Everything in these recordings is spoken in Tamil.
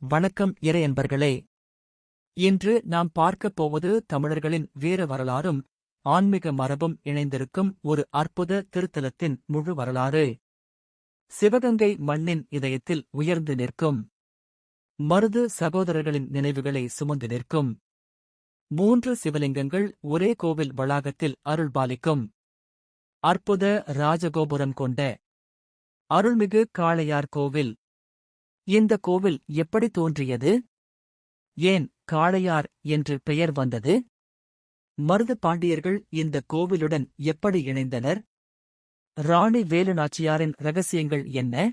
வணக்கம் இறையன்பர்களே. இன்று நாம் பார்க்கப் போவது தமிழர்களின் வீர வரலாறும் ஆன்மீக மரபும் இணைந்திருக்கும் ஒரு அற்புத திருத்தலத்தின் முழு வரலாறு. சிவகங்கை மண்ணின் இதயத்தில் உயர்ந்து நிற்கும் மருது சகோதரர்களின் நினைவுகளை சுமந்து நிற்கும் 3 சிவலிங்கங்கள் ஒரே கோவில் வளாகத்தில் அருள்பாலிக்கும் அற்புத ராஜகோபுரம் கொண்ட அருள்மிகு காளையார் கோவில். இந்த கோவில் எப்படி தோன்றியது? ஏன் காளையார் என்று பெயர் வந்தது? மருது பாண்டியர்கள் இந்த கோவிலுடன் எப்படி இணைந்தனர்? ராணி வேலுநாச்சியாரின் ரகசியங்கள் என்ன?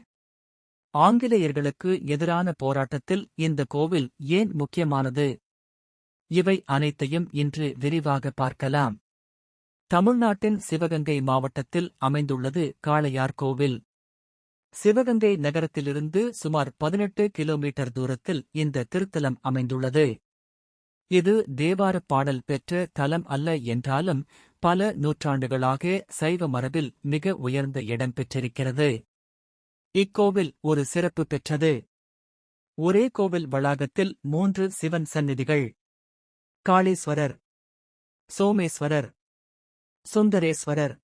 ஆங்கிலேயர்களுக்கு எதிரான போராட்டத்தில் இந்த கோவில் ஏன் முக்கியமானது? இவை அனைத்தையும் இன்று விரிவாக பார்க்கலாம். தமிழ்நாட்டின் சிவகங்கை மாவட்டத்தில் அமைந்துள்ளது காளையார் கோவில். சிவகங்கை நகரத்திலிருந்து சுமார் 18 கிலோமீட்டர் தூரத்தில் இந்த திருத்தலம் அமைந்துள்ளது. இது தேவாரப் பாடல் பெற்ற தலம் அல்ல என்றாலும் பல நூற்றாண்டுகளாக சைவ மரபில் மிக உயர்ந்த இடம் பெற்றிருக்கிறது. இக்கோவில் ஒரு சிறப்பு பெற்றது. ஒரே கோவில் வளாகத்தில் 3 சிவன் சந்நிதிகள்: காளீஸ்வரர், சோமேஸ்வரர், சுந்தரேஸ்வரர்.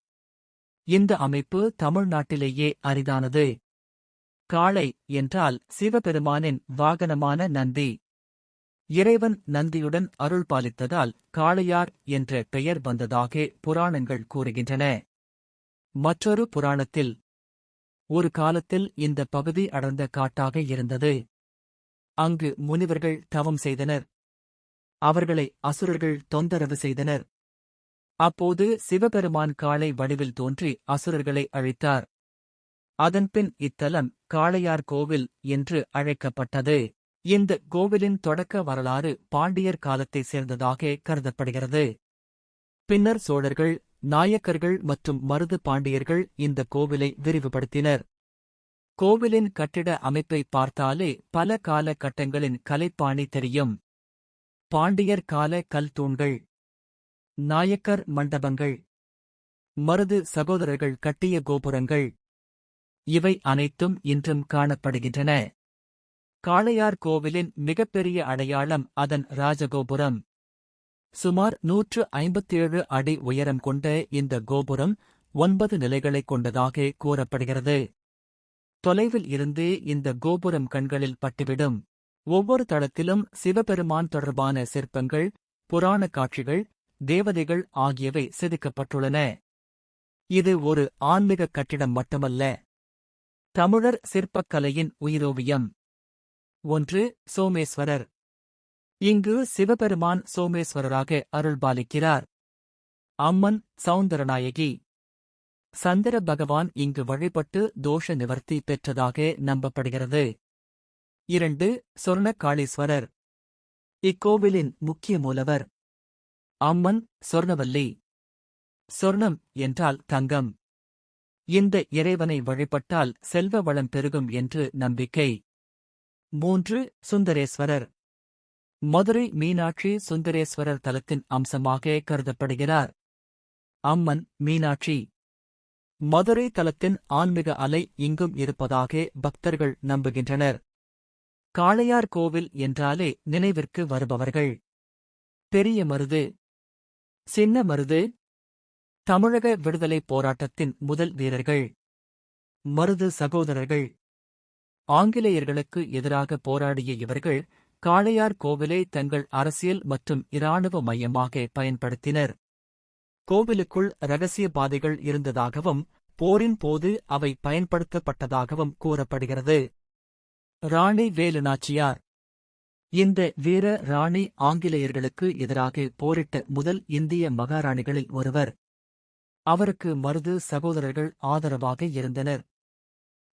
இந்த அமைப்பு தமிழ்நாட்டிலேயே அரிதானது. காளை என்றால் சிவபெருமானின் வாகனமான நந்தி. இறைவன் நந்தியுடன் அருள் பாலித்ததால் காளையார் என்ற பெயர் வந்ததாக புராணங்கள் கூறுகின்றன. மற்றொரு புராணத்தில், ஒரு காலத்தில் இந்த பகுதி அடர்ந்த காட்டாக இருந்தது. அங்கு முனிவர்கள் தவம் செய்தனர். அவர்களை அசுரர்கள் தொந்தரவு செய்தனர். அப்போது சிவபெருமான் காளை வடிவில் தோன்றி அசுரர்களை அழித்தார். அதன்பின் இத்தலம் காளையார் கோவில் என்று அழைக்கப்பட்டது. இந்த கோவிலின் தொடக்க வரலாறு பாண்டியர் காலத்தைச் சேர்ந்ததாக கருதப்படுகிறது. பின்னர் சோழர்கள், நாயக்கர்கள் மற்றும் மருது பாண்டியர்கள் இந்த கோவிலை விரிவுபடுத்தினர். கோவிலின் கட்டிட அமைப்பை பார்த்தாலே பல கால கட்டங்களின் கலைப்பாணி தெரியும். பாண்டியர் கால கல் தூண்கள், நாயக்கர் மண்டபங்கள், மருது சகோதரர்கள் கட்டிய கோபுரங்கள், இவை அனைத்தும் இன்றும் காணப்படுகின்றன. காளையார் கோவிலின் மிகப்பெரிய அடையாளம் அதன் ராஜகோபுரம். சுமார் 157 அடி உயரம் கொண்ட இந்த கோபுரம் 9 நிலைகளைக் கொண்டதாக கூறப்படுகிறது. தொலைவில் இருந்து இந்த கோபுரம் கண்களில் பட்டுவிடும். ஒவ்வொரு தளத்திலும் சிவபெருமான் தொடர்பான சிற்பங்கள், புராண காட்சிகள், தேவதைகள் ஆகியவை செதுக்கப்பட்டுள்ளன. இது ஒரு ஆன்மீக கட்டிடம் மட்டுமல்ல, தமிழர் சிற்பக்கலையின் உயிரோவியம். 1. சோமேஸ்வரர். இங்கு சிவபெருமான் சோமேஸ்வரராக அருள்பாலிக்கிறார். அம்மன் சௌந்தரநாயகி. சந்திர பகவான் இங்கு வழிபட்டு தோஷ நிவர்த்தி பெற்றதாக நம்பப்படுகிறது. 2. சொர்ணகாளீஸ்வரர். இக்கோவிலின் முக்கிய மூலவர். அம்மன் சொர்ணவல்லி. சொர்ணம் என்றால் தங்கம். இந்த இறைவனை வழிபட்டால் செல்வ வளம் பெருகும் என்று நம்பிக்கை. 3. சுந்தரேஸ்வரர். மதுரை மீனாட்சி சுந்தரேஸ்வரர் தலத்தின் அம்சமாக கருதப்படுகிறார். அம்மன் மீனாட்சி. மதுரை தலத்தின் ஆன்மீக அலை இங்கும் இருப்பதாக பக்தர்கள் நம்புகின்றனர். காளையார் கோவில் என்றாலே நினைவிற்கு வருபவர்கள்: பெரிய மருது, சின்ன மருது. தமிழக விடுதலைப் போராட்டத்தின் முதல் வீரர்கள். மருது சகோதரர்கள். ஆங்கிலேயர்களுக்கு எதிராக போராடிய இவர்கள் காளையார் கோவிலை தங்கள் அரசியல் மற்றும் இராணுவ மையமாக பயன்படுத்தினர். கோவிலுக்குள் இரகசிய பாதைகள் இருந்ததாகவும் போரின் போது அவை பயன்படுத்தப்பட்டதாகவும் கூறப்படுகிறது. ராணி வேலுநாச்சியார். இந்த வீர ராணி ஆங்கிலேயர்களுக்கு எதிராக போரிட்ட முதல் இந்திய மகாராணிகளில் ஒருவர். அவருக்கு மருது சகோதரர்கள் ஆதரவாக இருந்தனர்.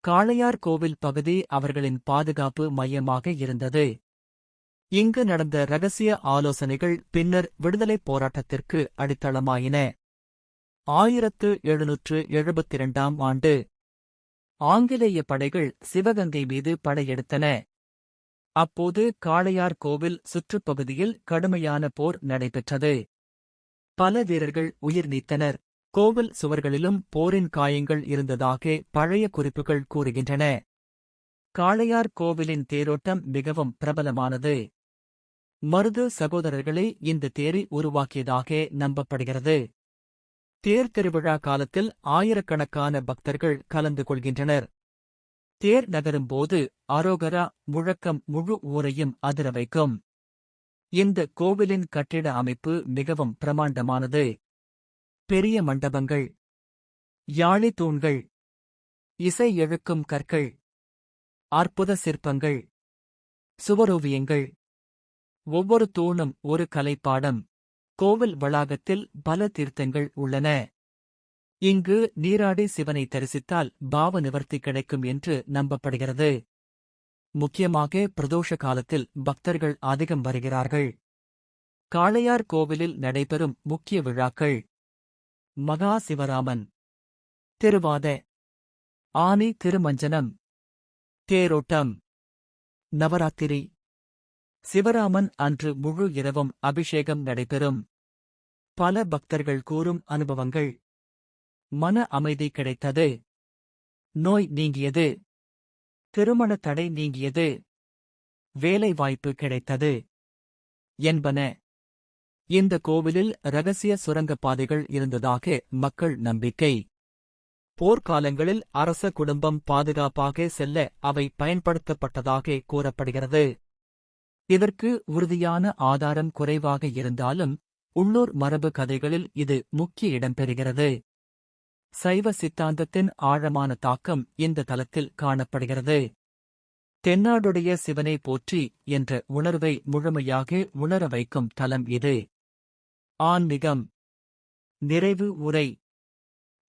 காளையார் கோவில் பகுதி அவர்களின் பாதுகாப்பு மையமாக இருந்தது. இங்கு நடந்த இரகசிய ஆலோசனைகள் பின்னர் விடுதலைப் போராட்டத்திற்கு அடித்தளமாயின. 1772ஆம் ஆண்டு ஆங்கிலேய படைகள் சிவகங்கை மீது படையெடுத்தன. அப்போது காளையார் கோவில் சுற்றுப்பகுதியில் கடுமையான போர் நடைபெற்றது. பல வீரர்கள் உயிர் நீத்தனர். கோவில் சுவர்களிலும் போரின் காயங்கள் இருந்ததாக பழைய குறிப்புகள் கூறுகின்றன. காளையார் கோவிலின் தேரோட்டம் மிகவும் பிரபலமானது. மருது சகோதரர்களே இந்த தேரை உருவாக்கியதாக நம்பப்படுகிறது. தேர் திருவிழா காலத்தில் ஆயிரக்கணக்கான பக்தர்கள் கலந்து கொள்கின்றனர். தேர் நகரும்போது அரோகரா முழக்கம் முழு ஊரையும் அதிர வைக்கும். இந்த கோவிலின் கட்டிட அமைப்பு மிகவும் பிரமாண்டமானது. பெரிய மண்டபங்கள், யாழி தூண்கள், இசை எழுக்கும் கற்கள், அற்புத சிற்பங்கள், சுவரோவியங்கள், ஒவ்வொரு தூணும் ஒரு கலைப்பாடம். கோவில் வளாகத்தில் பல தீர்த்தங்கள் உள்ளன. இங்கு நீராடி சிவனை தரிசித்தால் பாவ நிவர்த்தி கிடைக்கும் என்று நம்பப்படுகிறது. முக்கியமாக பிரதோஷ காலத்தில் பக்தர்கள் அதிகம் வருகிறார்கள். காளையார் கோவிலில் நடைபெறும் முக்கிய விழாக்கள்: மகா சிவராமன், திருவாத, ஆனி திருமஞ்சனம், தேரோட்டம், நவராத்திரி. சிவராமன் அன்று முழு இரவும் அபிஷேகம் நடைபெறும். பல பக்தர்கள் கூறும் அனுபவங்கள்: மன அமைதி கிடைத்தது, நோய் நீங்கியது, திருமண தடை நீங்கியது, வேலை வாய்ப்பு கிடைத்தது என்பன. இந்த கோவிலில் இரகசிய சுரங்கப் பாதைகள் இருந்ததாக மக்கள் நம்பிக்கை. போர்க்காலங்களில் அரச குடும்பம் பாதுகாப்பாக செல்ல அவை பயன்படுத்தப்பட்டதாக கூறப்படுகிறது. இதற்கு உறுதியான ஆதாரம் குறைவாக இருந்தாலும் உள்ளூர் மரபு கதைகளில் இது முக்கிய இடம் பெறுகிறது. சைவ சித்தாந்தத்தின் ஆழமான தாக்கம் இந்த தலத்தில் காணப்படுகிறது. தென்னாடுடைய சிவனை போற்றி என்ற உணர்வை முழுமையாக உணர வைக்கும் தலம் இது. ஆன்மீகம். நிறைவு உரை.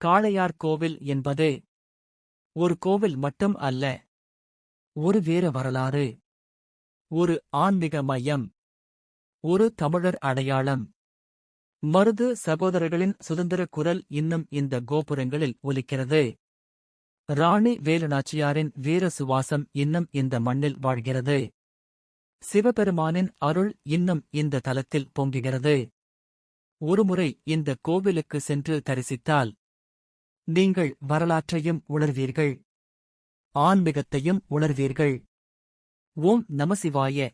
காளையார் கோவில் என்பது ஒரு கோவில் மட்டும் அல்ல, ஒரு வீர வரலாறு, ஒரு ஆன்மீக மையம், ஒரு தமிழர் அடையாளம். மருது சகோதரர்களின் சுதந்திர குரல் இன்னும் இந்த கோபுரங்களில் ஒலிக்கிறது. ராணி வேலுநாச்சியாரின் வீர சுவாசம் இன்னும் இந்த மண்ணில் வாழ்கிறது. சிவபெருமானின் அருள் இன்னும் இந்த தலத்தில் பொங்குகிறது. ஒருமுறை இந்த கோவிலுக்கு சென்று தரிசித்தால் நீங்கள் வரலாற்றையும் உணர்வீர்கள், ஆன்மீகத்தையும் உணர்வீர்கள். ஓம் நமசிவாய.